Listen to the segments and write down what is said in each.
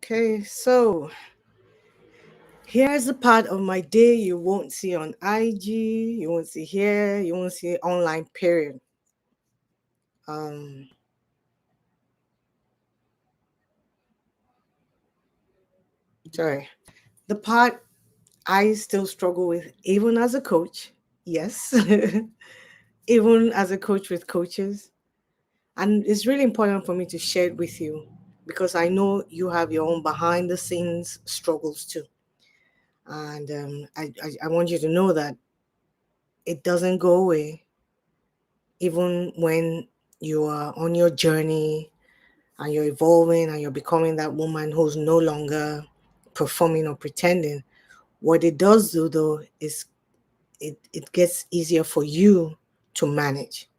Okay, so here's the part of my day you won't see on IG, you won't see here, you won't see online, period. Um, sorry. The part I still struggle with, even as a coach, yes, even as a coach with coaches. And it's really important for me to share it with you because I know you have your own behind the scenes struggles too. And I want you to know that it doesn't go away even when you are on your journey and you're evolving and you're becoming that woman who's no longer performing or pretending. What it does do though is it gets easier for you to manage,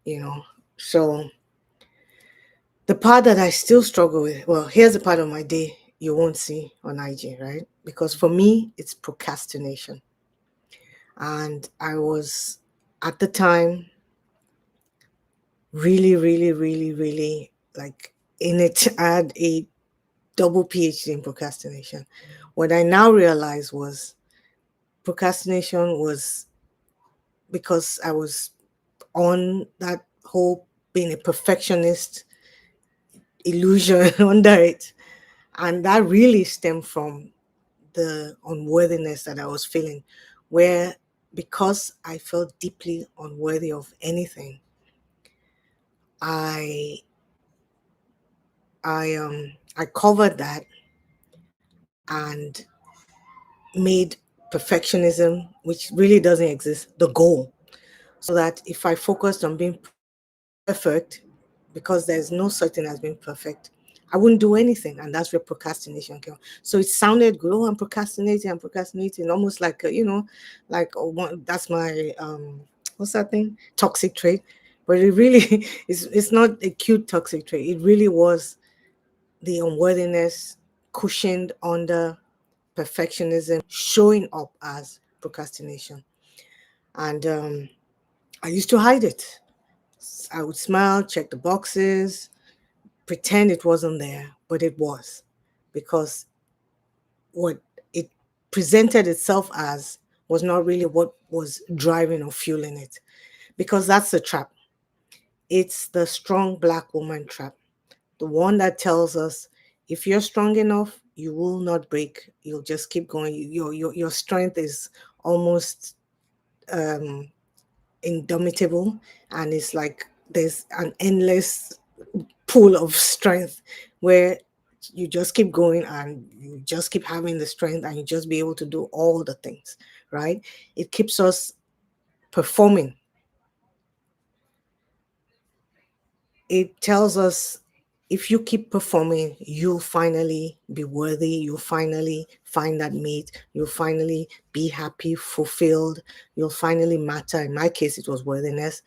you know. So the part that I still struggle with, well, here's the part of my day you won't see on IG, right? Because for me, it's procrastination. And I was at the time really, really, really, really like in it. I had a double PhD in procrastination. What I now realize was procrastination was because I was on that whole being a perfectionist illusion under it. And that really stemmed from the unworthiness that I was feeling, where because I felt deeply unworthy of anything, I I covered that and made perfectionism, which really doesn't exist, the goal. So that if I focused on being perfect, because there's no such thing as being perfect, I wouldn't do anything. And that's where procrastination came. So it sounded good. Oh, I'm procrastinating, almost like, like that's my, what's that thing? Toxic trait. But it really, it's not a cute toxic trait. It really was the unworthiness cushioned under perfectionism showing up as procrastination. And I used to hide it. I would smile, check the boxes, pretend it wasn't there, but it was because what it presented itself as was not really what was driving or fueling it. Because that's the trap. It's the strong black woman trap. The one that tells us if you're strong enough, you will not break. You'll just keep going. Your strength is almost um, indomitable, and it's like there's an endless pool of strength where you just keep going and you just keep having the strength and you just be able to do all the things, right? It keeps us performing. It tells us if you keep performing, you'll finally be worthy. You'll finally find that mate. You'll finally be happy, fulfilled. You'll finally matter. In my case, it was worthiness.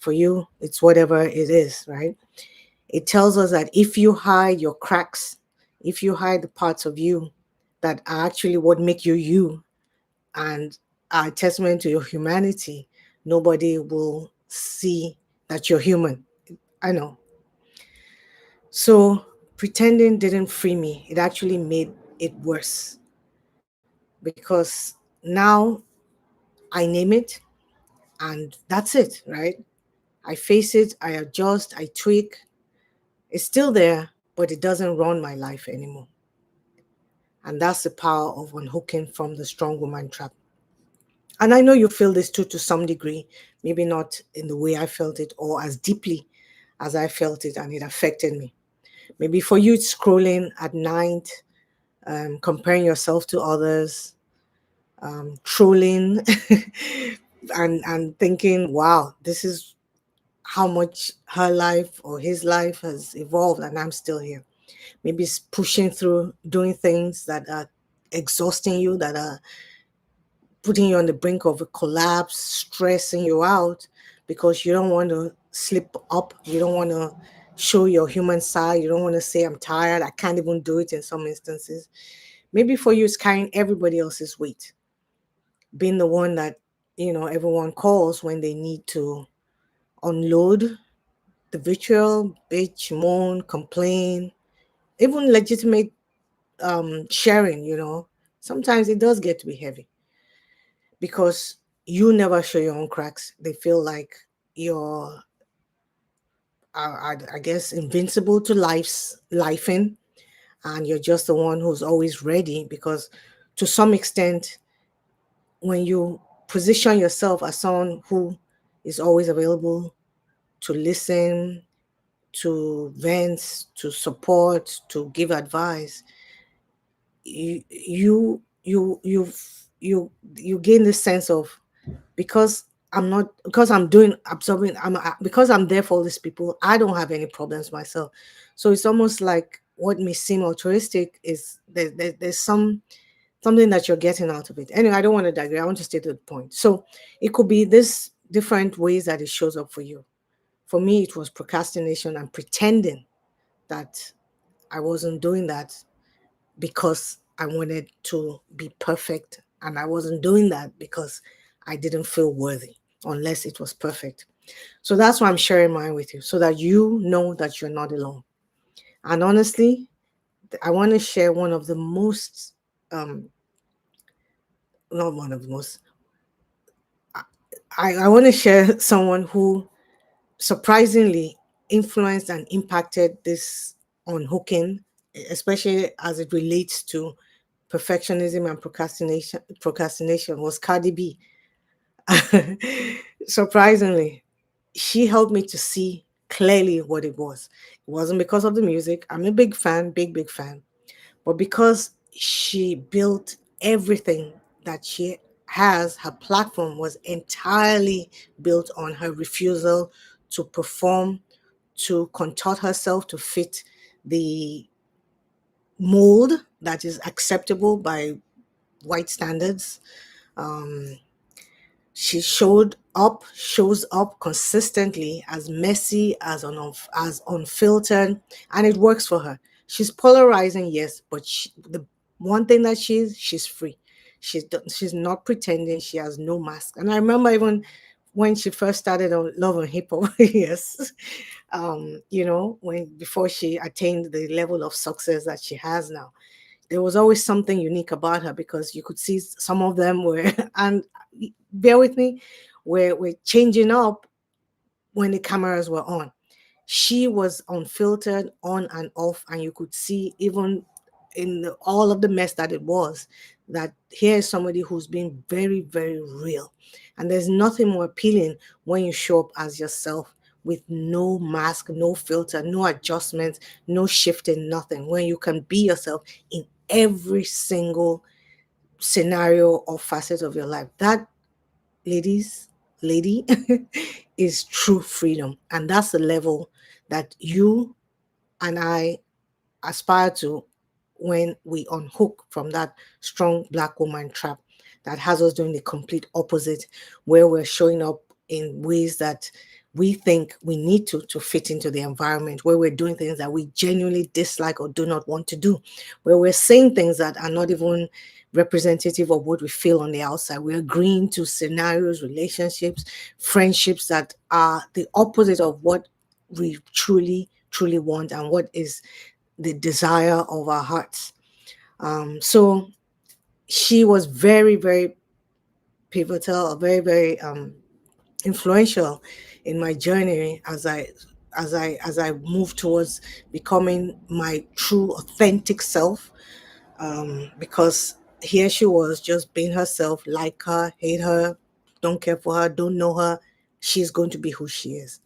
For you, it's whatever it is, right? It tells us that if you hide your cracks, if you hide the parts of you that are actually what make you you and are a testament to your humanity, nobody will see that you're human. I know. So pretending didn't free me. It actually made it worse because now I name it and that's it, right? I face it, I adjust, I tweak. It's still there, but it doesn't run my life anymore. And that's the power of unhooking from the strong woman trap. And I know you feel this too to some degree, maybe not in the way I felt it or as deeply as I felt it, and it affected me. Maybe for you, it's scrolling at night, comparing yourself to others, trolling, and thinking, wow, this is how much her life or his life has evolved, and I'm still here. Maybe it's pushing through, doing things that are exhausting you, that are putting you on the brink of a collapse, stressing you out because you don't want to slip up. You don't want to show your human side. You don't want to say, I'm tired. I can't even do it in some instances. Maybe for you, it's carrying everybody else's weight, being the one that, everyone calls when they need to unload the vitriol, bitch, moan, complain. even legitimate sharing, sometimes it does get to be heavy because you never show your own cracks. They feel like you're, I guess, invincible to life in, and you're just the one who's always ready because to some extent, when you position yourself as someone who is always available to listen, to vent, to support, to give advice, you you you you you gain this sense of, because I'm not, because I'm doing absorbing, because I'm there for all these people, I don't have any problems myself. So it's almost like what may seem altruistic is there's something that you're getting out of it. Anyway, I don't want to digress. I want to stay to the point. So it could be this different ways that it shows up for you. For me, it was procrastination and pretending that I wasn't doing that because I wanted to be perfect. And I wasn't doing that because I didn't feel worthy unless it was perfect. So that's why I'm sharing mine with you so that you know that you're not alone. And honestly, I want to share one of the most, not one of the most, I want to share someone who surprisingly influenced and impacted this unhooking, especially as it relates to perfectionism and procrastination, was Cardi B. Surprisingly, she helped me to see clearly what it was. It wasn't because of the music. I'm a big fan, big fan, but because she built everything that she has, her platform was entirely built on her refusal to perform, to contort herself to fit the mold that is acceptable by white standards. Um, she shows up consistently as messy, as unfiltered, and it works for her. She's polarizing, yes, but the one thing that she's free. She's not pretending. She has no mask. And I remember even when she first started on Love and Hip Hop, yes, when before she attained the level of success that she has now, there was always something unique about her because you could see some of them were, and bear with me, were changing up when the cameras were on. She was unfiltered, on and off, and you could see even in all of the mess that it was, that here is somebody who's been very, very real. And there's nothing more appealing when you show up as yourself with no mask, no filter, no adjustments, no shifting, nothing. When you can be yourself in every single scenario or facet of your life. That, ladies, lady, is true freedom. And that's the level that you and I aspire to when we unhook from that strong black woman trap that has us doing the complete opposite, where we're showing up in ways that we think we need to fit into the environment, where we're doing things that we genuinely dislike or do not want to do, where we're saying things that are not even representative of what we feel on the outside. We're agreeing to scenarios, relationships, friendships that are the opposite of what we truly want and what is the desire of our hearts. So she was very, very pivotal, very influential in my journey as I moved towards becoming my true, authentic self. Because here she was, just being herself, like her, hate her, don't care for her, don't know her. She's going to be who she is.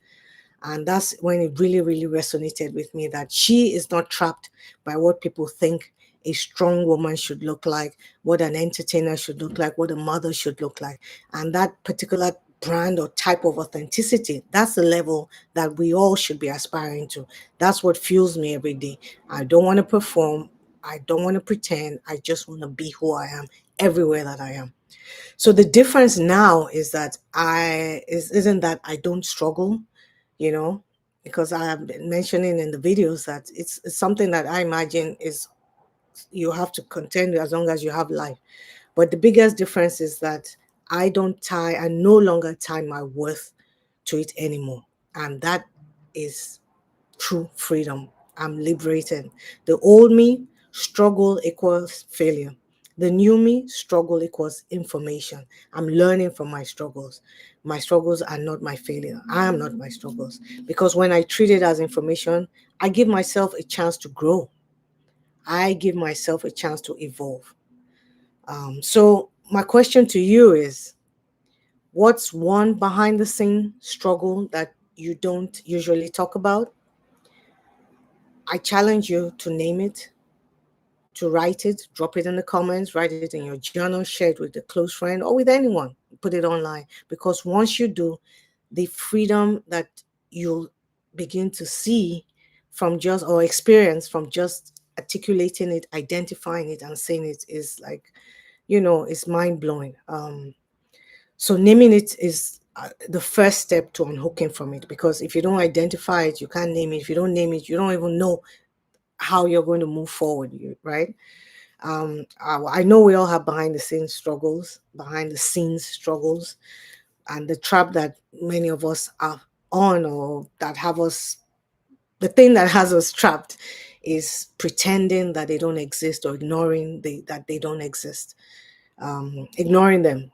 And that's when it really, really resonated with me that she is not trapped by what people think a strong woman should look like, what an entertainer should look like, what a mother should look like. And that particular brand or type of authenticity, that's the level that we all should be aspiring to. That's what fuels me every day. I don't want to perform. I don't want to pretend. I just want to be who I am everywhere that I am. So the difference now is that isn't that I don't struggle, you know, because I have been mentioning in the videos that it's something that I imagine is you have to contend with as long as you have life. But the biggest difference is that I no longer tie my worth to it anymore. And that is true freedom. I'm liberated. The old me, struggle equals failure. The new me, struggle equals information. I'm learning from my struggles. My struggles are not my failure. I am not my struggles. Because when I treat it as information, I give myself a chance to grow. I give myself a chance to evolve. So, my question to you is, what's one behind the scene struggle that you don't usually talk about? I challenge you to name it, to write it, drop it in the comments, write it in your journal, share it with a close friend or with anyone. Put it online, because once you do, the freedom that you'll begin to see from just, or experience from just articulating it, identifying it, and saying it is like, it's mind blowing. So naming it is the first step to unhooking from it, because if you don't identify it, you can't name it. If you don't name it, you don't even know how you're going to move forward, right? I know we all have behind the scenes struggles, and the trap that many of us are on, or that have us, the thing that has us trapped is pretending that they don't exist, or ignoring that they don't exist, ignoring them,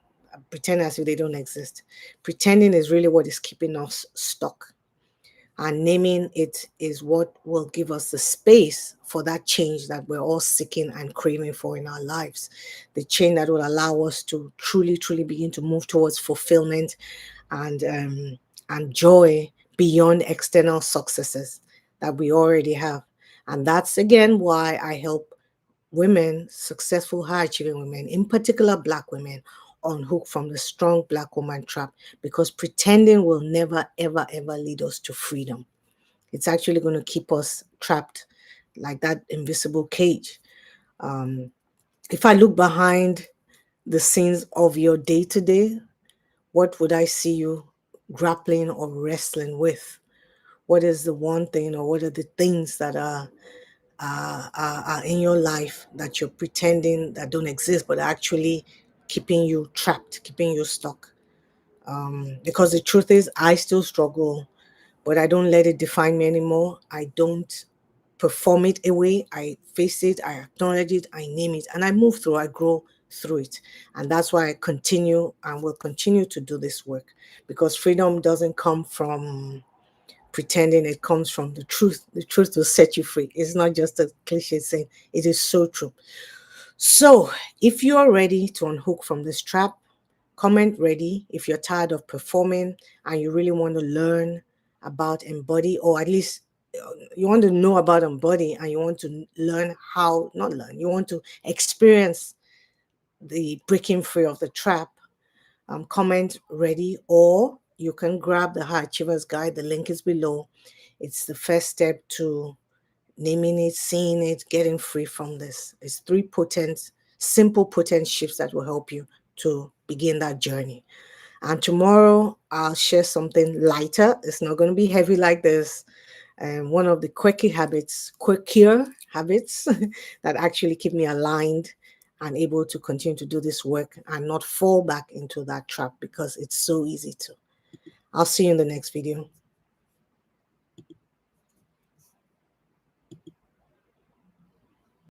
pretend as if they don't exist. Pretending is really what is keeping us stuck, and naming it is what will give us the space for that change that we're all seeking and craving for in our lives. The change that will allow us to truly, truly begin to move towards fulfillment and joy beyond external successes that we already have. And that's again why I help women, successful high achieving women, in particular Black women, unhook from the strong Black woman trap, because pretending will never, ever, ever lead us to freedom. It's actually going to keep us trapped like that invisible cage. Um, if I look behind the scenes of your day to day, what would I see you grappling or wrestling with? What is the one thing, or what are the things that are in your life that you're pretending that don't exist, but actually keeping you trapped, keeping you stuck? Because the truth is, I still struggle, but I don't let it define me anymore. I don't perform it away. I face it, I acknowledge it, I name it, and I move through, I grow through it. And that's why I continue and will continue to do this work, because freedom doesn't come from pretending, it comes from the truth. The truth will set you free. It's not just a cliche saying, it is so true. So, if you are ready to unhook from this trap, comment ready. If you're tired of performing and you really want to learn about embody, or at least you want to know about embody, and you want to learn how, not learn, you want to experience the breaking free of the trap, comment ready, or you can grab the High Achievers Guide. The link is below. It's the first step to naming it, seeing it, getting free from this. It's 3 potent, simple, potent shifts that will help you to begin that journey. And tomorrow I'll share something lighter. It's not going to be heavy like this. And one of the quirkier habits that actually keep me aligned and able to continue to do this work and not fall back into that trap, because it's so easy to. I'll see you in the next video.